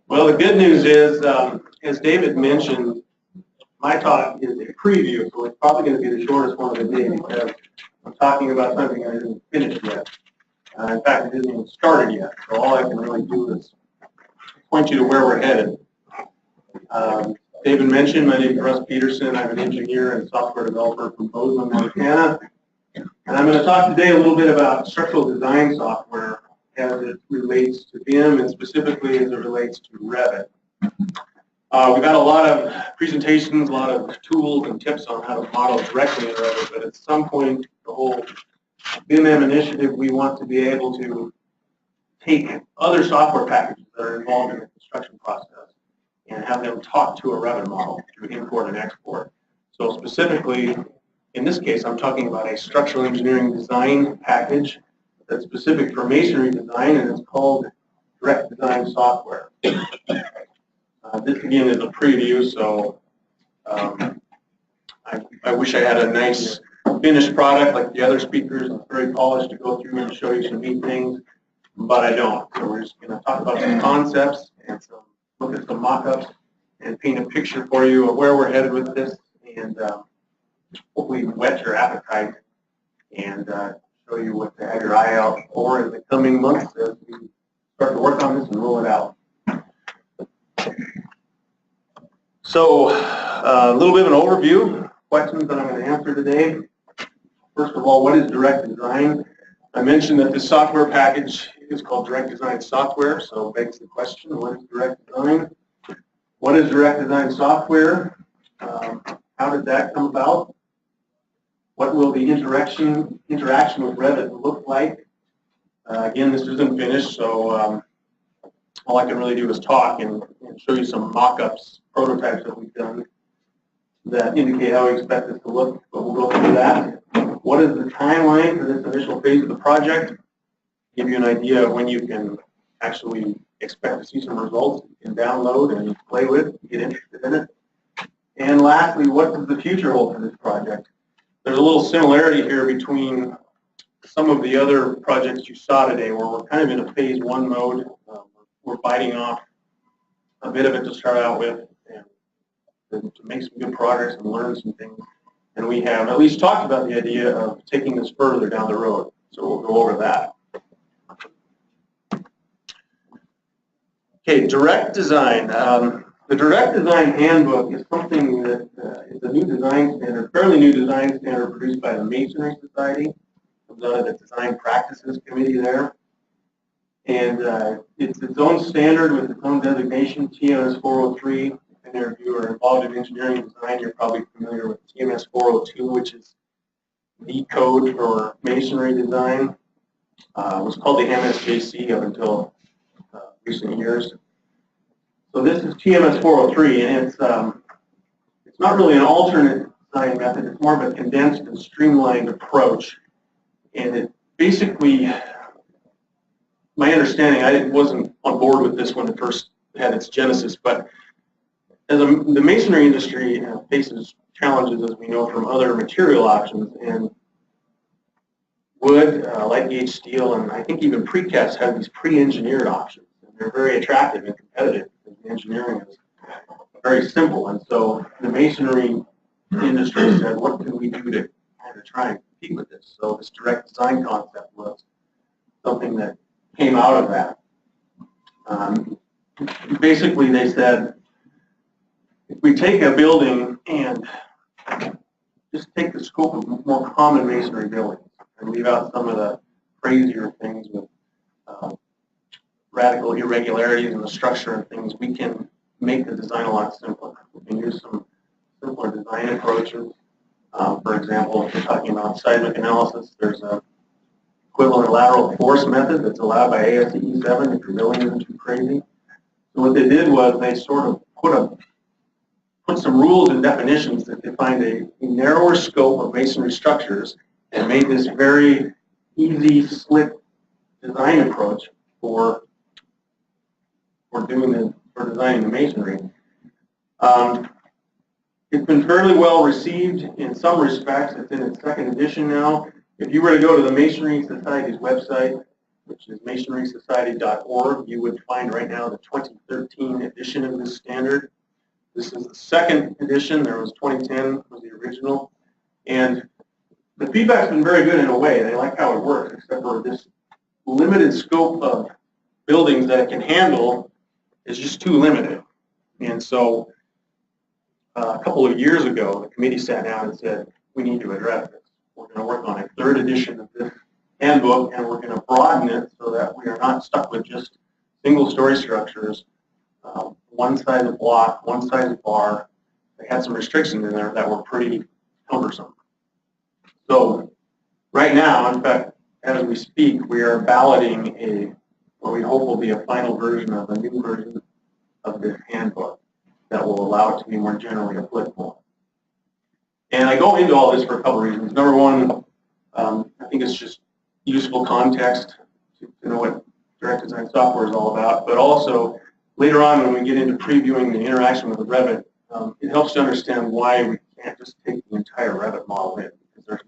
Well, the good news is, as David mentioned, my talk is a preview, so it's probably going to be the shortest one of the day because I'm talking about something that isn't finished yet. In fact, it isn't even started yet, so all I can really do is point you to where we're headed. David mentioned, my name is Russ Peterson. I'm an engineer and software developer from Bozeman, Montana. And I'm going to talk today a little bit about structural design software as it relates to BIM and specifically as it relates to Revit. We've got a lot of presentations, a lot of tools and tips on how to model directly in Revit, but at some point, the whole BIM-M initiative, we want to be able to take other software packages that are involved in the construction process and have them talk to a Revit model through import and export. So specifically, in this case, I'm talking about a structural engineering design package that's specific for masonry design, and it's called Direct Design Software. This again is a preview, so I wish I had a nice finished product like the other speakers. It's very polished to go through and show you some neat things, but I don't. So we're just going to talk about some concepts and look at some mock-ups and paint a picture for you of where we're headed with this, and hopefully whet your appetite and show you what to have your eye out for in the coming months as we start to work on this and roll it out. So a little bit of an overview, questions that I'm going to answer today. First of all, what is direct design? I mentioned that this software package is called Direct Design Software, so it begs the question, what is direct design? What is direct design software? How did that come about? What will the interaction with Revit look like? Again, this isn't finished, so all I can really do is talk and show you some mock-ups, prototypes that we've done that indicate how we expect this to look, but we'll go through that. What is the timeline for this initial phase of the project? Give you an idea of when you can actually expect to see some results you can download and play with, get interested in it. And lastly, what does the future hold for this project? There's a little similarity here between some of the other projects you saw today where we're kind of in a phase one mode. We're biting off a bit of it to start out with and to make some good progress and learn some things. And we have at least talked about the idea of taking this further down the road. So we'll go over that. Okay, direct design. The Direct Design Handbook is something that is a new design standard, fairly new design standard produced by the Masonry Society. It comes out of the Design Practices Committee there. And it's its own standard with its own designation, TMS 403. If any of you are involved in engineering design, you're probably familiar with TMS 402, which is the code for masonry design. It was called the MSJC up until recent years. So this is TMS 403, and it's not really an alternate design method. It's more of a condensed and streamlined approach. And it basically, my understanding, I wasn't on board with this when it first had its genesis, but as the masonry industry faces challenges, as we know, from other material options, and wood, light gauge steel, and I think even precast have these pre-engineered options. And they're very attractive and competitive because the engineering is very simple. And so the masonry industry said, what can we do to kind of try and compete with this? So this direct design concept was something that came out of that. Basically, they said, if we take a building and just take the scope of more common masonry buildings and leave out some of the crazier things with radical irregularities in the structure and things, we can make the design a lot simpler. We can use some simpler design approaches. For example, if we're talking about seismic analysis, there's a equivalent lateral force method that's allowed by ASCE 7 if your building isn't too crazy. So what they did was they sort of put some rules and definitions that defined a narrower scope of masonry structures and made this very easy, slick design approach for designing the masonry. It's been fairly well received in some respects. It's in its second edition now. If you were to go to the Masonry Society's website, which is masonrysociety.org, you would find right now the 2013 edition of this standard. This is the second edition. There was 2010 was the original. And the feedback's been very good in a way. They like how it works, except for this limited scope of buildings that it can handle is just too limited. And so a couple of years ago, the committee sat down and said, we need to address this. We're going to work on a third edition of this handbook, and we're going to broaden it so that we are not stuck with just single-story structures, one size of block, one size of bar. They had some restrictions in there that were pretty cumbersome. So right now, in fact, as we speak, we are balloting what we hope will be a final version of a new version of this handbook that will allow it to be more generally applicable. And I go into all this for a couple of reasons. Number one, I think it's just useful context to know what direct design software is all about, but also later on when we get into previewing the interaction with the Revit, it helps to understand why we can't just take the entire Revit model in, because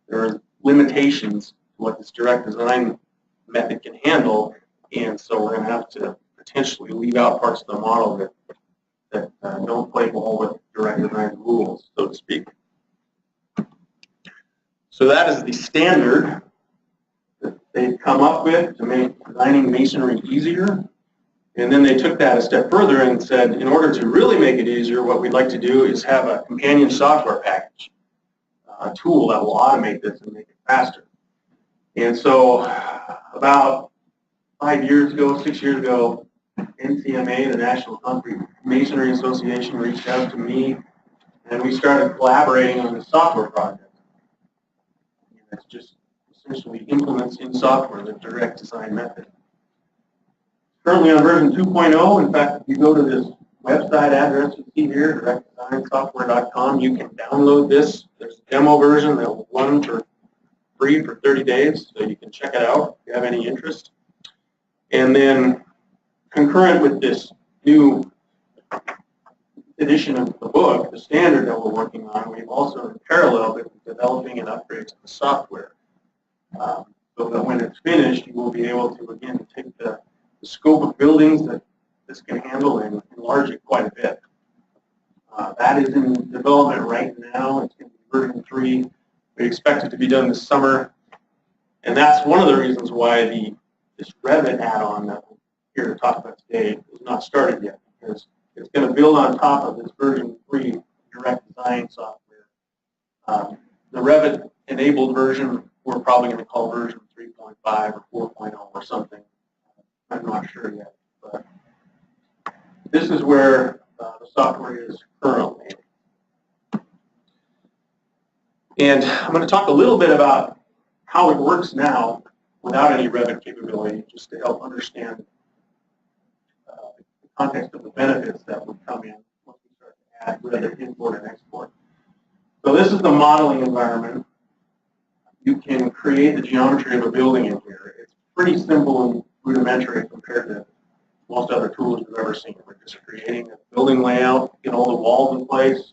there are limitations to what this direct design method can handle, and so we're going to have to potentially leave out parts of the model that don't play ball with direct design rules, so to speak. So that is the standard that they've come up with to make designing masonry easier. And then they took that a step further and said, in order to really make it easier, what we'd like to do is have a companion software package, a tool that will automate this and make it faster. And so about 5 years ago, 6 years ago, NCMA, the National Concrete Masonry Association, reached out to me, and we started collaborating on this software project. It's just essentially implements in software the direct design method. Currently on version 2.0, in fact, if you go to this website address you see here, directdesignsoftware.com, you can download this. There's a demo version that will run for free for 30 days, so you can check it out if you have any interest. And then concurrent with this new edition of the book, the standard that we're working on, we've also in parallel been developing an upgrade to the software. So that when it's finished, you will be able to, again, take the scope of buildings that this can handle and enlarge it quite a bit. That is in development right now. It's going to be version 3. We expect it to be done this summer. And that's one of the reasons why this Revit add-on that we're here to talk about today is not started yet, because it's going to build on top of this version 3 direct design software. The Revit-enabled version, we're probably going to call version 3.5 or 4.0 or something. I'm not sure yet, but this is where the software is currently. And I'm going to talk a little bit about how it works now without any Revit capability, just to help understand the context of the benefits that would come in once we start to add Revit Import and Export. So this is the modeling environment. You can create the geometry of a building in here. It's pretty simple and rudimentary compared to most other tools you've ever seen. We're just creating a building layout, get all the walls in place,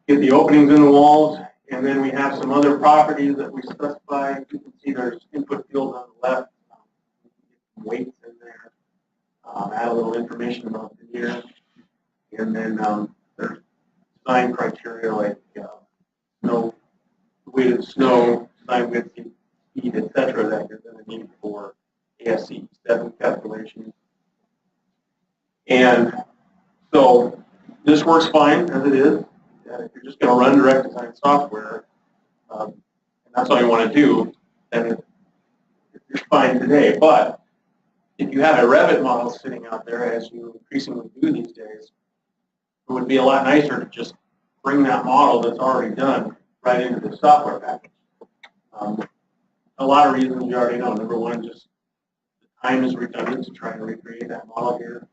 get the openings in the walls, and then we have some other properties that we specify. You can see there's input fields on the left, weights in there, add a little information about the year, and then there's design criteria like snow, weight of snow, design width, speed, etc. that you're going to need for ASC 7 calculations. And so this works fine as it is. If you're just going to run direct design software, and that's all you want to do, then you're fine today. But if you have a Revit model sitting out there, as you increasingly do these days, it would be a lot nicer to just bring that model that's already done right into the software package. A lot of reasons you already know. Number one, just the time is redundant to try and recreate that model here.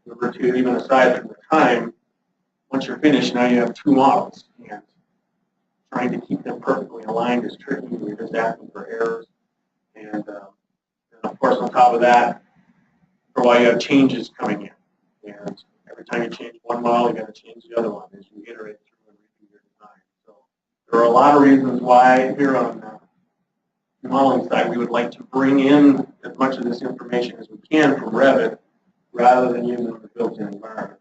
Number two, even aside from the time, once you're finished, now you have 2 models, and trying to keep them perfectly aligned is tricky. You're just asking for errors, and of course, on top of that, for a while you have changes coming in, and every time you change one model, you got to change the other one as you iterate through and redo your design. So there are a lot of reasons why here on modeling side, we would like to bring in as much of this information as we can from Revit rather than using the built-in environment.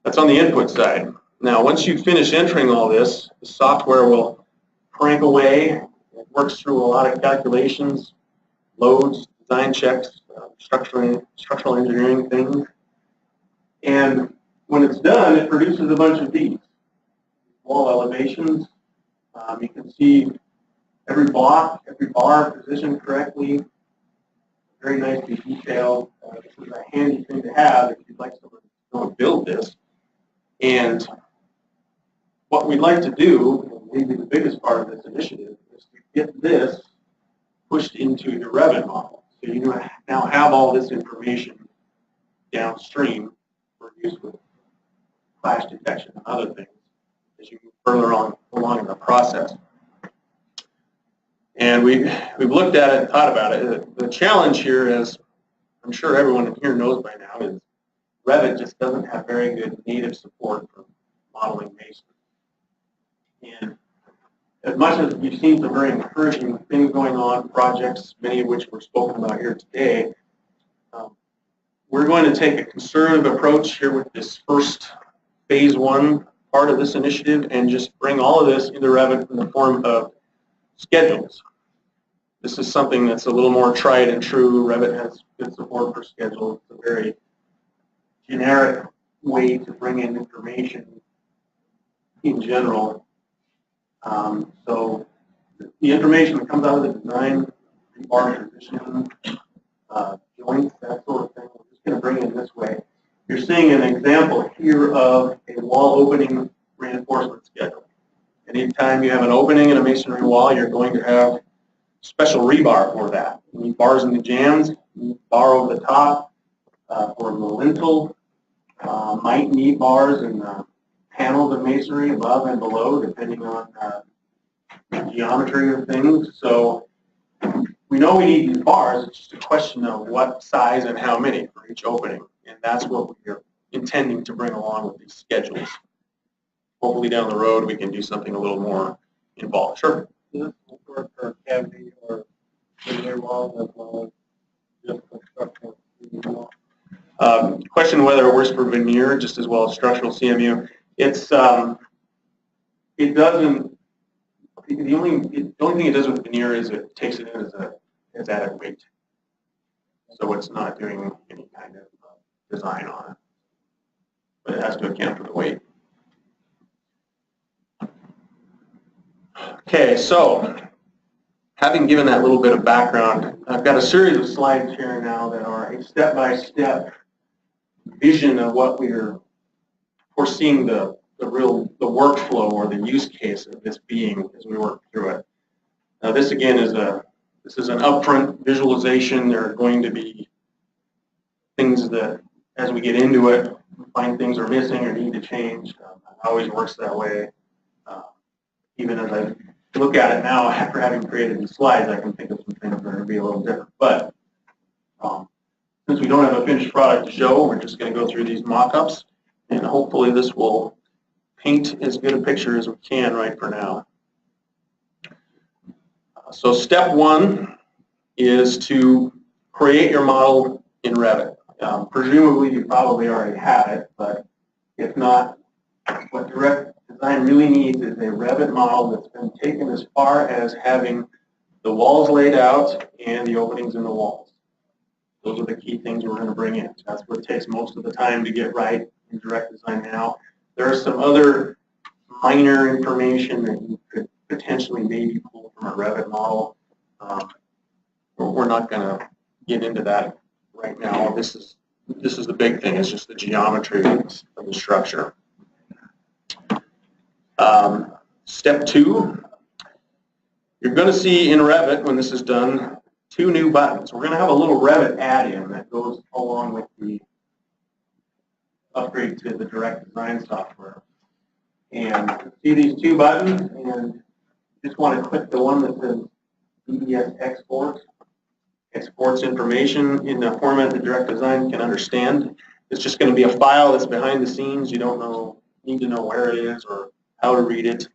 That's on the input side. Now, once you finish entering all this, the software will crank away. It works through a lot of calculations, loads, design checks, structural engineering things. And when it's done, it produces a bunch of these wall elevations. You can see every block, every bar positioned correctly, very nicely detailed. This is a handy thing to have if you'd like someone to build this. And what we'd like to do, and maybe the biggest part of this initiative, is to get this pushed into your Revit model. So you now have all this information downstream for use with clash detection and other things as you move further along in the process. And we've looked at it and thought about it. The challenge here, as I'm sure everyone here knows by now, is Revit just doesn't have very good native support for modeling masonry. And as much as we've seen some very encouraging things going on, projects, many of which were spoken about here today, we're going to take a conservative approach here with this first phase one part of this initiative and just bring all of this into Revit in the form of schedules. This is something that's a little more tried and true. Revit has good support for schedules. It's a very generic way to bring in information in general. So the information that comes out of the design, rebar positioning, joints, that sort of thing, we're just going to bring it in this way. You're seeing an example here of a wall opening reinforcement schedule. Anytime you have an opening in a masonry wall, you're going to have special rebar for that. You need bars in the jambs, you need bar over the top for the lintel, might need bars in the panels of masonry above and below, depending on the geometry of things. So we know we need these bars. It's just a question of what size and how many for each opening. And that's what we're intending to bring along with these schedules. Hopefully down the road we can do something a little more involved. Sure. Does this work for cavity or linear walls as well as just structural wall? Question whether it works for veneer just as well as structural CMU. It's it doesn't. The only thing it does with veneer is it takes it in as added weight, so it's not doing any kind of design on it, but it has to account for the weight. Okay, so having given that little bit of background, I've got a series of slides here now that are a step-by-step vision of what we're foreseeing the workflow or the use case of this being as we work through it. Now this again is an upfront visualization. There are going to be things that as we get into it, we find things are missing or need to change. It always works that way. Even as I look at it now, after having created these slides, I can think of some things that are going to be a little different. But since we don't have a finished product to show, we're just going to go through these mock-ups, and hopefully this will paint as good a picture as we can right for now. So step one is to create your model in Revit. Presumably you probably already have it, but if not, what direct design really needs is a Revit model that's been taken as far as having the walls laid out and the openings in the walls. Those are the key things we're going to bring in. That's what takes most of the time to get right in direct design now. There are some other minor information that you could potentially maybe pull from a Revit model. We're not going to get into that right now. This is the big thing. It's just the geometry of the structure. Step two, you're going to see in Revit when this is done 2 new buttons. We're going to have a little Revit add-in that goes along with the upgrade to the direct design software. And see these 2 buttons, and you just want to click the one that says DDS Export. Exports information in a format that direct design can understand. It's just going to be a file that's behind the scenes. You don't need to know where it is or how to read it.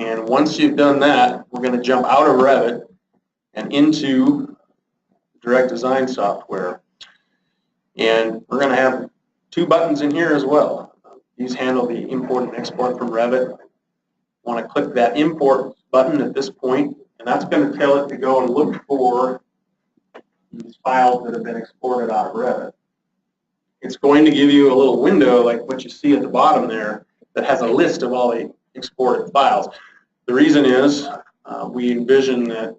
And once you've done that, we're going to jump out of Revit and into Direct Design software. And we're going to have two buttons in here as well. These handle the import and export from Revit. Want to click that import button at this point, and that's going to tell it to go and look for these files that have been exported out of Revit. It's going to give you a little window like what you see at the bottom there that has a list of all the exported files. The reason is we envision that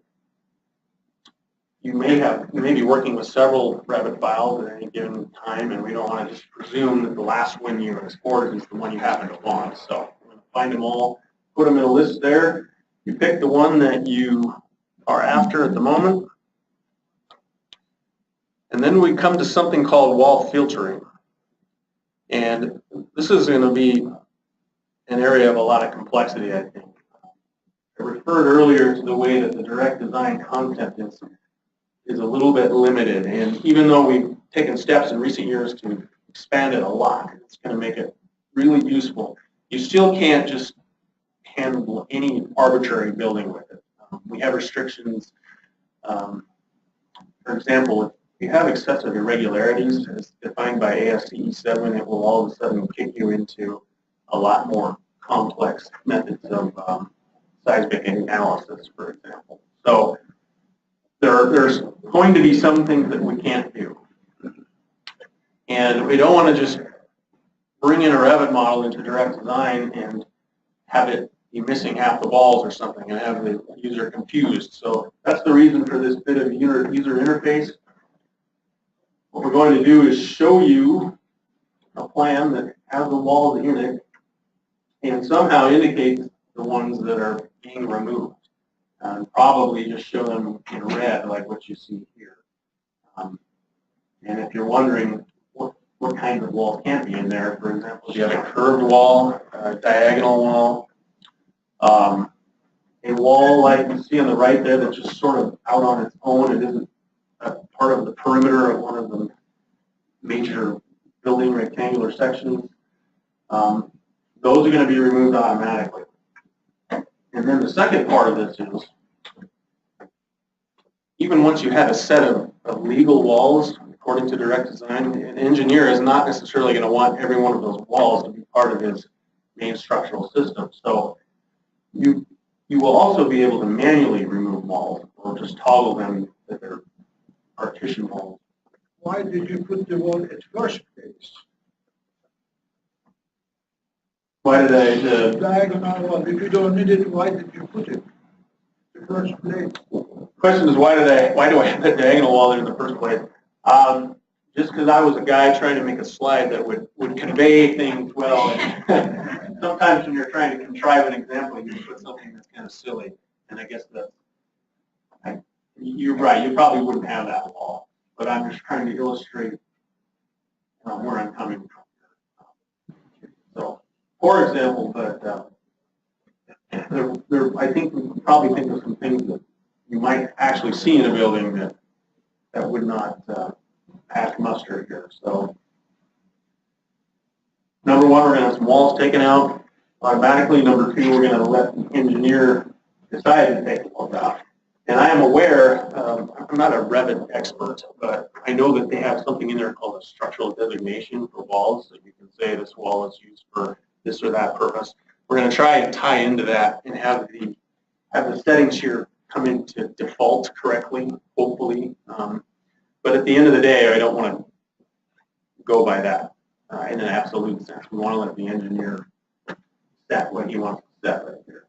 you may be working with several Revit files at any given time, and we don't want to just presume that the last one you exported is the one you happen to want. So we're going to find them all, put them in a list there. You pick the one that you are after at the moment. And then we come to something called wall filtering. And this is going to be an area of a lot of complexity, I think. I referred earlier to the way that the direct design content is a little bit limited. And even though we've taken steps in recent years to expand it a lot, it's going to make it really useful. You still can't just handle any arbitrary building with it. We have restrictions. For example, if you have excessive irregularities as defined by ASCE 7, it will all of a sudden kick you into a lot more complex methods of seismic analysis, for example. So there's going to be some things that we can't do. And we don't want to just bring in a Revit model into direct design and have it be missing half the walls or something and have the user confused. So that's the reason for this bit of user interface. What we're going to do is show you a plan that has the walls in it and somehow indicates the ones that are being removed. And probably just show them in red like what you see here. And if you're wondering what kinds of walls can't be in there, for example, if you have a curved wall, a diagonal wall, a wall like you see on the right there that's just sort of out on its own, it isn't a part of the perimeter of one of the major building rectangular sections, those are going to be removed automatically. And then the second part of this is, even once you have a set of legal walls, according to direct design, an engineer is not necessarily going to want every one of those walls to be part of his main structural system. So you will also be able to manually remove walls or just toggle them that they're partition walls. Why did you put the wall at first place? Why did I? The diagonal wall, if you don't need it, why did you put it in the first place? Question is why do I have that diagonal wall there in the first place? Just because I was a guy trying to make a slide that would convey things well. And sometimes when you're trying to contrive an example, you put something that's kind of silly. And I guess you're right. You probably wouldn't have that wall. But I'm just trying to illustrate where I'm coming from. So, for example, but I think we can probably think of some things that you might actually see in a building that would not pass muster here. So, number one, we're going to have some walls taken out automatically. Number two, we're going to let the engineer decide to take the walls out. And I am aware, I'm not a Revit expert, but I know that they have something in there called a structural designation for walls. So you can say this wall is used for this or that purpose. We're going to try and tie into that and have the settings here come into default correctly, hopefully. But at the end of the day, I don't want to go by that in an absolute sense. We want to let the engineer set what he wants to set right here.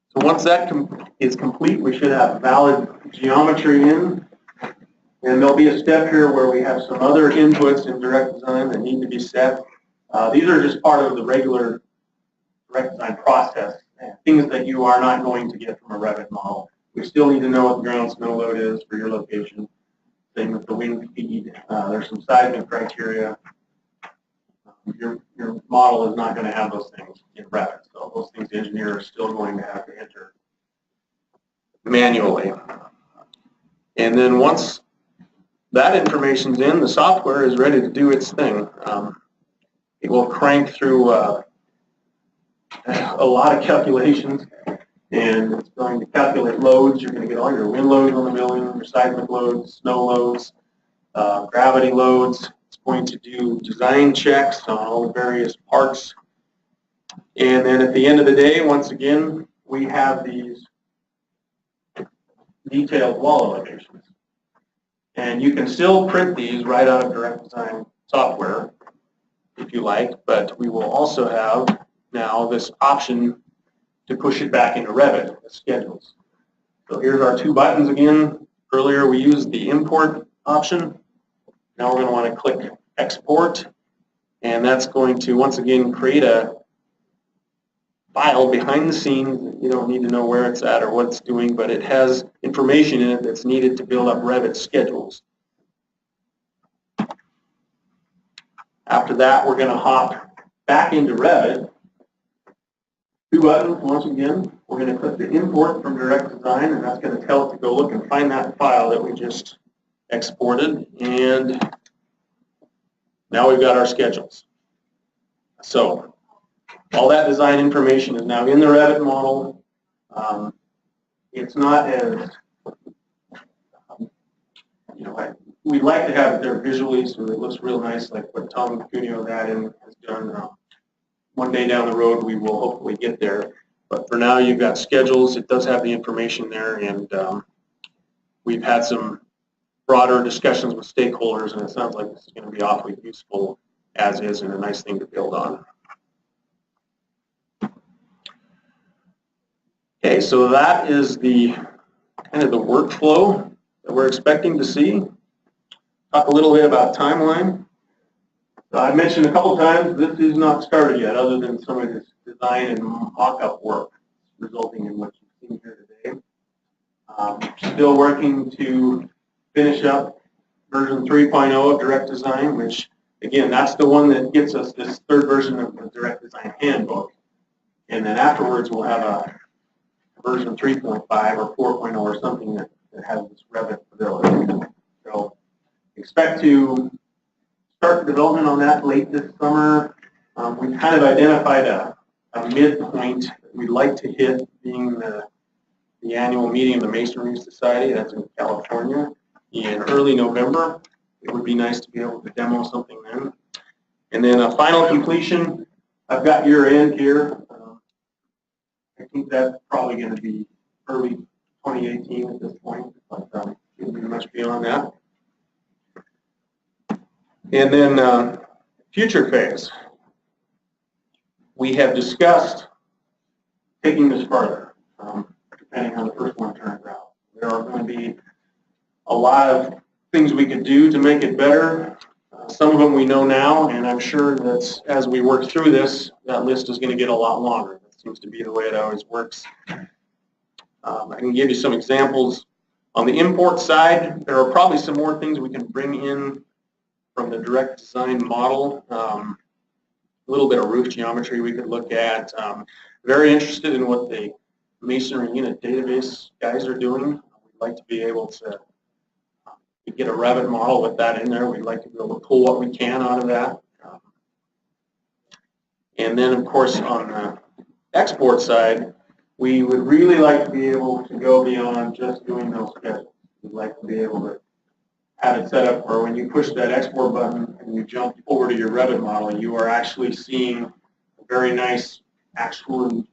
So once that is complete, we should have valid geometry in. And there'll be a step here where we have some other inputs in direct design that need to be set. These are just part of the regular direct design process, things that you are not going to get from a Revit model. We still need to know what the ground snow load is for your location. Same with the wind speed. There's some seismic criteria. Your model is not going to have those things in Revit, so those things the engineer is still going to have to enter manually. And then once that information's in, the software is ready to do its thing. It will crank through a lot of calculations, and it's going to calculate loads. You're going to get all your wind loads on the building, your seismic loads, snow loads, gravity loads. It's going to do design checks on all the various parts. And then at the end of the day, once again, we have these detailed wall elevations. And you can still print these right out of Direct Design software if you like, but we will also have now this option to push it back into Revit, the schedules. So here's our two buttons again. Earlier we used the import option. Now we're going to want to click export, and that's going to once again create a file behind the scenes. You don't need to know where it's at or what it's doing, but it has information in it that's needed to build up Revit schedules. After that, we're going to hop back into Revit. Two buttons once again. We're going to click the import from Direct Design, and that's going to tell it to go look and find that file that we just exported. And now we've got our schedules. So all that design information is now in the Revit model. It's not as, we'd like to have it there visually so it looks real nice, like what Tom Cuneo has done. One day down the road, we will hopefully get there. But for now, you've got schedules. It does have the information there, and we've had some broader discussions with stakeholders, and it sounds like this is going to be awfully useful as is and a nice thing to build on. Okay, so that is the kind of the workflow that we're expecting to see. Talk a little bit about timeline. I mentioned a couple times this is not started yet, other than some of this design and mock-up work resulting in what you've seen here today. Still working to finish up version 3.0 of Direct Design, which again, that's the one that gets us this third version of the Direct Design Handbook. And then afterwards we'll have a version 3.5 or 4.0 or something that has this Revit ability. So expect to start development on that late this summer. We've kind of identified a midpoint that we'd like to hit, being the annual meeting of the Masonry Society. That's in California in early November. It would be nice to be able to demo something then. And then a final completion, I've got year end here. I think that's probably going to be early 2018 at this point, but shouldn't be much beyond that. And then future phase. We have discussed taking this further, depending on the first one turns out. There are going to be a lot of things we could do to make it better. Some of them we know now, and I'm sure that as we work through this, that list is going to get a lot longer. That seems to be the way it always works. I can give you some examples. On the import side, there are probably some more things we can bring in from the Direct Design model. A little bit of roof geometry we could look at. Very interested in what the Masonry Unit Database guys are doing. We'd like to be able to get a Revit model with that in there. We'd like to be able to pull what we can out of that. And then, of course, on the export side, we would really like to be able to go beyond just doing those schedules. We'd like to be able to have it set up where when you push that export button and you jump over to your Revit model, you are actually seeing a very nice, actual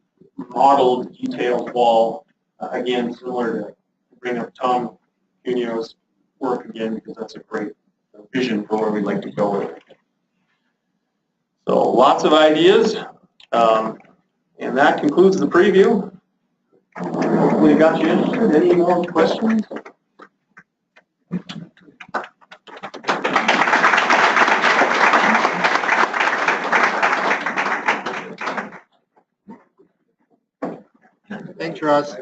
modeled, detailed wall. Again, similar to bring up Tom Cuneo's work again, because that's a great vision for where we'd like to go with it. So lots of ideas, and that concludes the preview. Hopefully it got you interested. Any more questions? Thanks, Ross.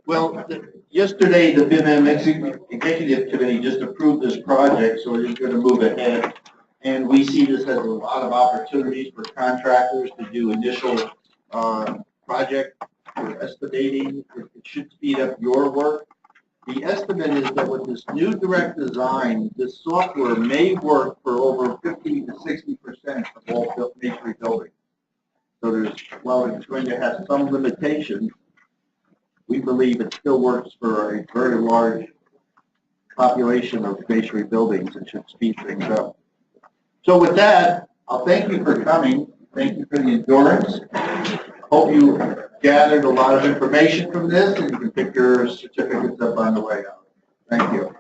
Well, yesterday the BIM-M Executive Committee just approved this project, so we're just going to move ahead. And we see this as a lot of opportunities for contractors to do initial project for estimating. It should speed up your work. The estimate is that with this new Direct Design, this software may work for over 50 to 60% of all masonry buildings. So while it's going to have some limitations, we believe it still works for a very large population of masonry buildings and should speed things up. So with that, I'll thank you for coming. Thank you for the endurance. Hope you gathered a lot of information from this and you can pick your certificates up on the way out. Thank you.